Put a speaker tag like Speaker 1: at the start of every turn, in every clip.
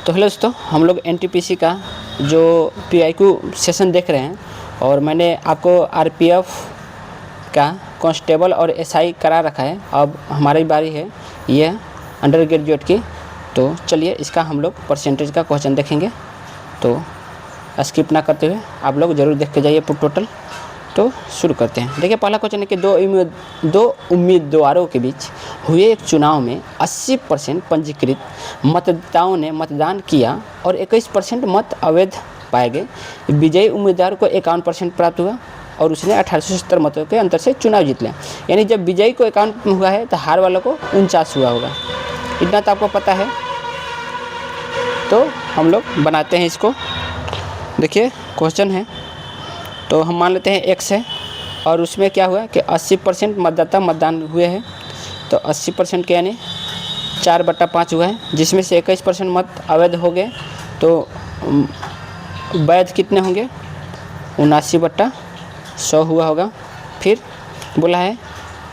Speaker 1: तो हेलो दोस्तों, हम लोग एनटीपीसी का जो पीआईक्यू सेशन देख रहे हैं और मैंने आपको आरपीएफ का कांस्टेबल और एसआई करा रखा है। अब हमारी बारी है ये अंडर ग्रेजुएट की। तो चलिए इसका हम लोग परसेंटेज का क्वेश्चन देखेंगे। तो स्किप ना करते हुए आप लोग ज़रूर देख के जाइए टोटल। तो शुरू करते हैं। देखिए पहला क्वेश्चन है कि दो उम्मीदवारों के बीच हुए एक चुनाव में 80% पंजीकृत मतदाताओं ने मतदान किया और 21% मत अवैध पाए गए। विजयी उम्मीदवार को 51% प्राप्त हुआ और उसने 1870 मतों के अंतर से चुनाव जीत लिया। यानी जब विजयी को 51 हुआ है तो हार वालों को 49 हुआ होगा। इतना तो आपको पता है। तो हम लोग बनाते हैं इसको। देखिए क्वेश्चन है तो हम मान लेते हैं x है और उसमें क्या हुआ कि 80% मतदाता मतदान हुए हैं। तो 80% के यानी 4/5 हुआ है, जिसमें से 21% मत अवैध हो गए। तो वैध कितने होंगे? 79/100 हुआ होगा। फिर बोला है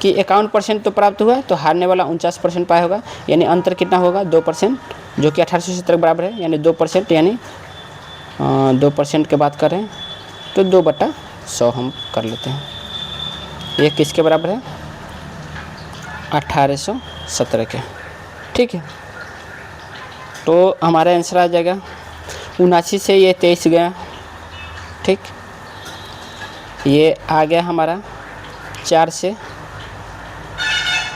Speaker 1: कि 51% तो प्राप्त हुआ, तो हारने वाला 49% पाया होगा। यानी अंतर कितना होगा? 2%, जो कि 1870 के बराबर है। यानी 2%, यानी 2% की बात कर रहे हैं तो 2/100 हम कर लेते हैं। ये किसके बराबर है? 1870 के। ठीक है, तो हमारा आंसर आ जाएगा 79 से ये 23 गया। ठीक, ये आ गया हमारा 4 से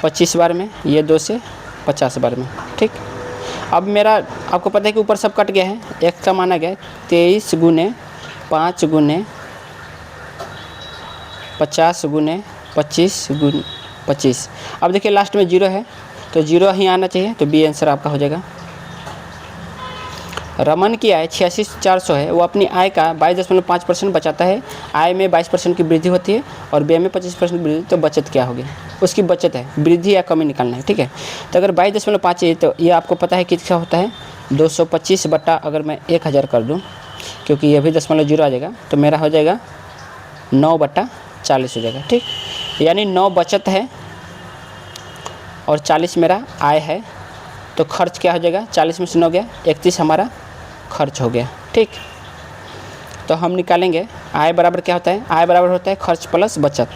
Speaker 1: 25 बार में, ये 2 से 50 बार में। ठीक, अब मेरा आपको पता है कि ऊपर सब कट गया है। एक का माना गया 23 गुने 5 गुने 50 गुने 25 गुने 25। अब देखिए लास्ट में 0 है तो 0 ही आना चाहिए। तो बी आंसर आपका हो जाएगा। रमन की आय 86,400 है। वो अपनी आय का 22.5% बचाता है। आय में 22% की वृद्धि होती है और व्यय में 25% वृद्धि। तो बचत क्या होगी? उसकी बचत है, वृद्धि या कमी निकालना है। ठीक है, तो अगर 22.5 है तो ये आपको पता है कितना होता है? 225 बटा अगर मैं 1000 कर दूँ, क्योंकि ये भी 0.0 आ जाएगा, तो मेरा हो जाएगा 9/40 हो जाएगा। ठीक, यानी 9 बचत है और 40 मेरा आय है। तो खर्च क्या हो जाएगा? 40 में से 9 गया, 31 हमारा खर्च हो गया। ठीक, तो हम निकालेंगे आय बराबर क्या होता है? आय बराबर होता है खर्च प्लस बचत।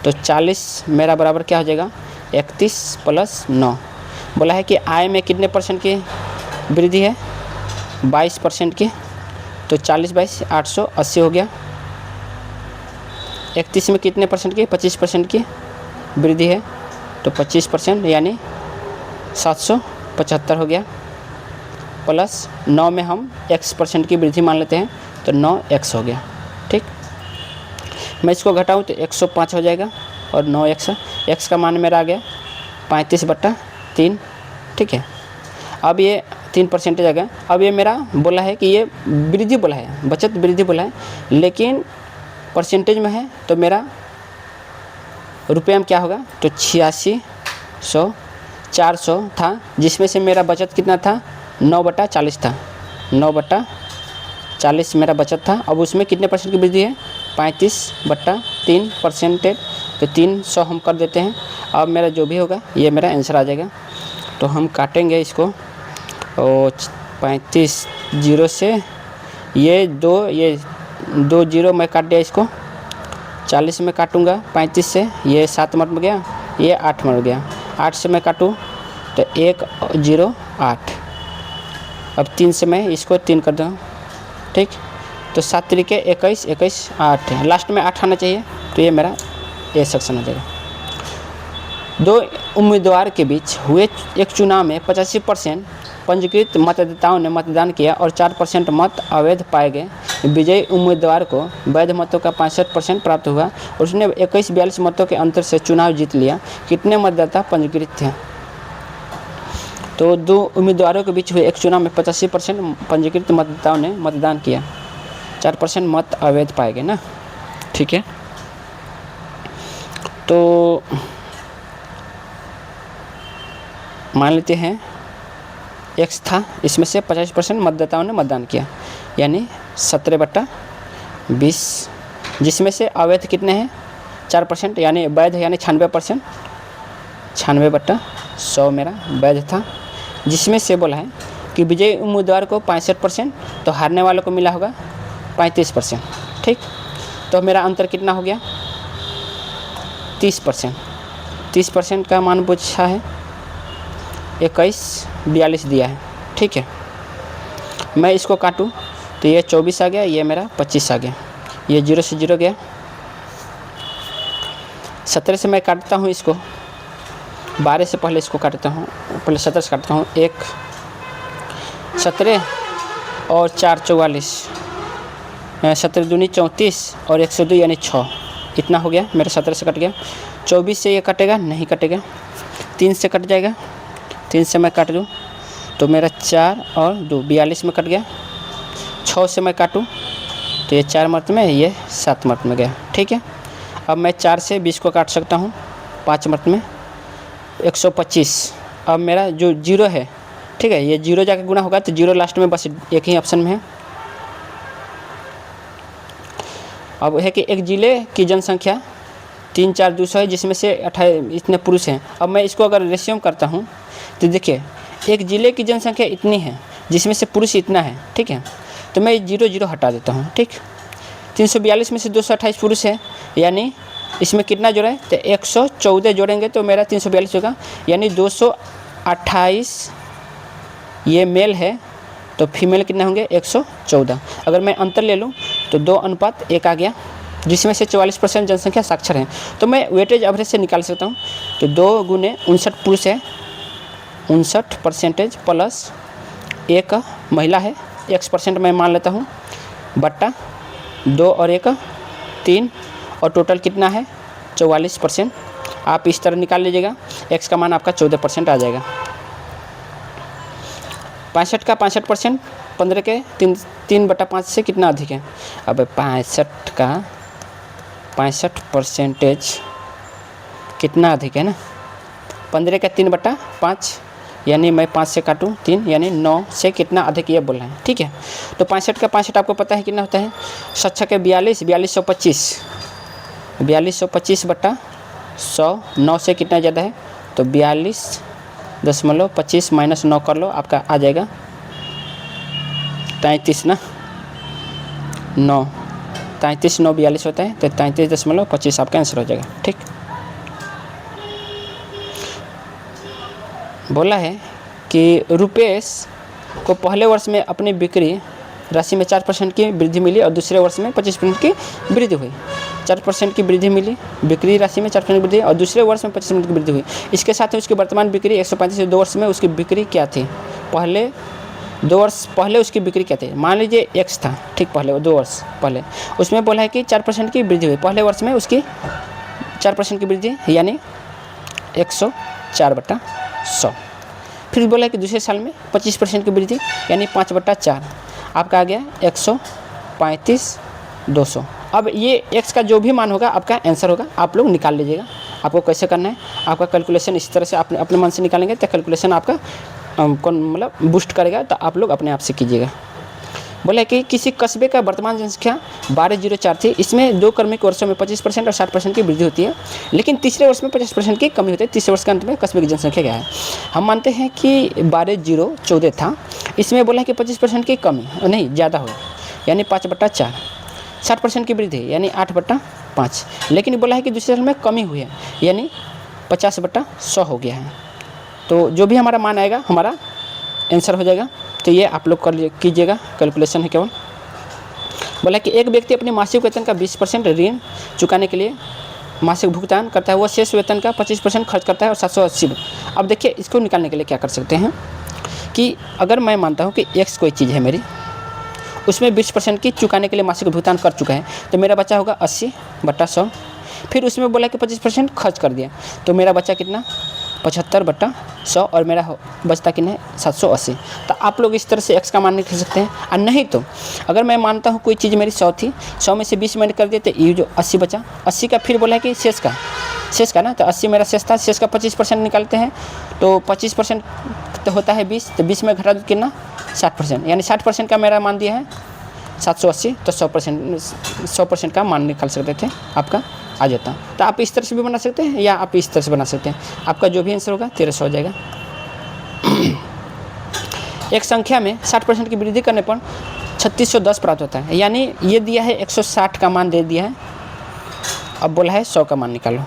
Speaker 1: तो 40 मेरा बराबर क्या हो जाएगा? 31 + 9। बोला है कि आय में कितने % की वृद्धि है? 22% की। तो 40/22 880 हो गया। 31 में कितने % की? 25% की वृद्धि है। तो 25% यानी 775 हो गया। प्लस 9 में हम x% की वृद्धि मान लेते हैं तो 9x हो गया। ठीक, मैं इसको घटाऊँ तो 105 हो जाएगा और 9x का मान मेरा आ गया 35/3। ठीक है, अब ये 3% आ गया। अब ये मेरा बोला है कि ये वृद्धि बोला है, बचत वृद्धि बोला है, लेकिन परसेंटेज में है तो मेरा रुपये में क्या होगा? तो 8600 400 था, जिसमें से मेरा बचत कितना था? 9/40 था। 9/40 मेरा बचत था। अब उसमें कितने % की वृद्धि है? 35/3%। तो 300 हम कर देते हैं। अब मेरा जो भी होगा ये मेरा आंसर आ जाएगा। तो हम काटेंगे इसको और 35 0 से ये 2 0 मैं काट दिया इसको। 40 में काटूँगा 35 से, ये 7 मर गया, ये 8 मर गया। 8 से मैं काटूँ तो 1 0 8। अब 3 से मैं इसको 3 कर दूँ। ठीक, तो 7 × 21 21 8, लास्ट में 8 आना चाहिए। तो ये मेरा ए सेक्शन हो जाएगा। दो उम्मीदवार के बीच हुए एक चुनाव में 85% पंजीकृत मतदाताओं ने मतदान किया और 4% मत अवैध पाए गए। विजयी उम्मीदवार को वैध मतों का 65% प्राप्त हुआ और उसने 21-42 मतों के अंतर से चुनाव जीत लिया। कितने मतदाता पंजीकृत थे? तो दो उम्मीदवारों के बीच हुए एक चुनाव में 85% पंजीकृत मतदाताओं ने मतदान किया, 4% मत अवैध पाए गए ना। ठीक है, तो मान लेते हैं x था, इसमें से 50% मतदाताओं ने मतदान किया, यानी 17/20, जिसमें से अवैध कितने हैं? 4%, यानी वैध यानी 96%। 96/100 मेरा वैध था, जिसमें से बोला है कि विजयी उम्मीदवार को 65%, तो हारने वालों को मिला होगा 35%। ठीक, तो मेरा अंतर कितना हो गया? 30%। 30% का मान पूछा है, 2142 दिया है। ठीक है, मैं इसको काटूँ तो ये 24 आ गया, ये मेरा 25 आ गया, ये 0 से 0 गया। 17 से मैं काटता हूँ इसको, 12 से पहले इसको काटता हूँ, पहले 17 से काटता हूँ। 1 17 और 4 44, 17 दूनी 34 और 102 यानी 6, इतना हो गया मेरा। 17 से कट गया। 24 से ये कटेगा नहीं, कटेगा। 3 से कट जाएगा, 3 से मैं काट दूँ तो मेरा 4 और 2 42 में कट गया। 6 से मैं काटूँ तो ये 4 मर्त में, ये 7 मर्त में गया। ठीक है, अब मैं 4 से 20 को काट सकता हूँ 5 मर्त में, 125। अब मेरा जो 0 है, ठीक है, ये 0 जाके गुना होगा तो 0 लास्ट में बस एक ही ऑप्शन में है। अब है कि एक जिले की जनसंख्या 34200 है, जिसमें से 28 इतने पुरुष हैं। अब मैं इसको अगर रेशियो करता हूँ तो देखिए, एक ज़िले की जनसंख्या इतनी है जिसमें से पुरुष इतना है। ठीक है, तो मैं 0 0 हटा देता हूँ। ठीक, 342 में से 228 पुरुष है, यानी इसमें कितना जोड़ा है? तो 114 जोड़ेंगे तो मेरा 342 होगा, यानी 228 ये मेल है, तो फीमेल कितने होंगे? 114। अगर मैं अंतर ले लूँ तो 2:1 आ गया, जिसमें से 44% जनसंख्या साक्षर है। तो मैं वेटेज एवरेज से निकाल सकता हूँ, तो 2 गुने 59 पुरुष है, 59% प्लस 1 महिला है, x% मैं मान लेता हूँ, बट्टा 2 और 1 3, और टोटल कितना है? 44%। आप इस तरह निकाल लीजिएगा, x का मान आपका 14% आ जाएगा। 65 का 65%, 15 के 3/5 से कितना अधिक है? अब 65 का 65% कितना अधिक है ना? 15 का 3/5, यानी मैं 5 से काटूँ 3, यानी 9 से कितना अधिक ये बोल रहे हैं। ठीक है, तो 65 का 65 आपको पता है कितना होता है? 7 के 42, 4225, 4225/100, 9 से कितना ज़्यादा है? तो 42.25 माइनस 9 कर लो, आपका आ जाएगा 33 ना, 9 33 9 42 होता है, तो 33.25 आपका आंसर हो जाएगा। ठीक, बोला है कि रुपेश को पहले वर्ष में अपनी बिक्री राशि में 4% की वृद्धि मिली और दूसरे वर्ष में 25% की वृद्धि हुई। 4% की वृद्धि मिली, बिक्री राशि में 4% की वृद्धि, और दूसरे वर्ष में 25% की वृद्धि हुई। इसके साथ ही उसकी वर्तमान बिक्री 135 2 वर्ष में उसकी बिक्री क्या थी? पहले 2 वर्ष पहले उसकी बिक्री क्या थी? मान लीजिए x था, ठीक, पहले 2 वर्ष पहले उसमें बोला है कि 4% की वृद्धि हुई, पहले वर्ष में उसकी 4% की वृद्धि, यानी 104/100। फिर बोला है कि दूसरे साल में 25% की वृद्धि, यानी 5/4, आपका आ गया 135,200। अब ये x का जो भी मान होगा आपका आंसर होगा, आप लोग निकाल लीजिएगा। आपको कैसे करना है? आपका कैलकुलेशन इस तरह से अपने मन से निकालेंगे तो कैलकुलेशन आपका कौन मतलब बूस्ट करेगा, तो आप लोग अपने आप से कीजिएगा। बोला कि किसी कस्बे का वर्तमान जनसंख्या 1204 थी, इसमें 2 क्रमिक वर्षों में 25% और 60% की वृद्धि होती है, लेकिन तीसरे वर्ष में 50% की कमी होती है। तीसरे वर्ष के अंत में कस्बे की जनसंख्या क्या है? हम मानते हैं कि 12,014 था, इसमें बोला है कि 25% की कमी नहीं ज़्यादा हो, यानी 5/4, 60% की वृद्धि यानी 8/5, लेकिन बोला है कि दूसरे साल में कमी हुई है, यानी 50/100 हो गया है। तो जो भी हमारा मान आएगा हमारा आंसर हो जाएगा। तो ये आप लोग कर कीजिएगा, कैलकुलेशन है केवल। बोला कि एक व्यक्ति अपने मासिक वेतन का 20% ऋण चुकाने के लिए मासिक भुगतान करता है, वह शेष वेतन का 25% खर्च करता है और 780। अब देखिए, इसको निकालने के लिए क्या कर सकते हैं कि अगर मैं मानता हूँ कि x कोई चीज़ है मेरी, उसमें 20% की चुकाने के लिए मासिक भुगतान कर चुका है, तो मेरा बचा होगा 80/100। फिर उसमें बोला कि 25% खर्च कर दिया, तो मेरा बचा कितना? 75/100, और मेरा बचता कितना है? 780। तो आप लोग इस तरह से x का मान निकाल सकते हैं। और नहीं तो अगर मैं मानता हूँ कोई चीज़ मेरी 100 थी, 100 में से 20 मैंने कर दिया, तो ये जो 80 बचा, 80 का फिर बोला है कि शेष का ना, तो 80 मेरा शेष था, शेष का 25% निकालते हैं, तो 25% तो होता है 20, तो 20 में घटा दो कितना? 60%, यानी 60% का मेरा मान दिया है 780, तो 100% का मान निकाल सकते थे, आपका आ जाता। तो आप इस तरह से भी बना सकते हैं या आप इस तरह से बना सकते हैं, आपका जो भी आंसर होगा 1300 हो जाएगा। एक संख्या में 60% की वृद्धि करने पर 3610 प्राप्त होता है। यानी ये दिया है 160 का मान दे दिया है, अब बोला है 100 का मान निकालो।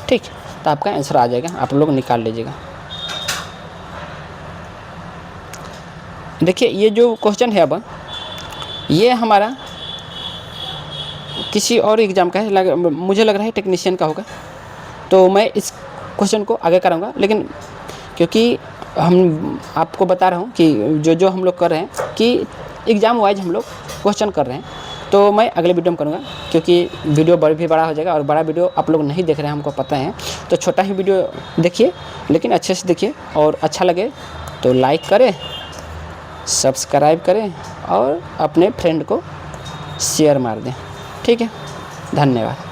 Speaker 1: ठीक, तो आपका आंसर आ जाएगा, आप लोग निकाल लीजिएगा। देखिए ये जो क्वेश्चन है अब ये हमारा किसी और एग्ज़ाम का है, मुझे लग रहा है टेक्नीशियन का होगा, तो मैं इस क्वेश्चन को आगे कराऊंगा। लेकिन क्योंकि हम आपको बता रहा हूँ कि जो हम लोग कर रहे हैं कि एग्ज़ाम वाइज हम लोग क्वेश्चन कर रहे हैं, तो मैं अगले वीडियो में करूँगा, क्योंकि वीडियो भी बड़ा हो जाएगा और बड़ा वीडियो आप लोग नहीं देख रहे हैं, हमको पता है। तो छोटा ही वीडियो देखिए, लेकिन अच्छे से देखिए, और अच्छा लगे तो लाइक करें, सब्सक्राइब करें और अपने फ्रेंड को शेयर मार दें। ठीक है, धन्यवाद।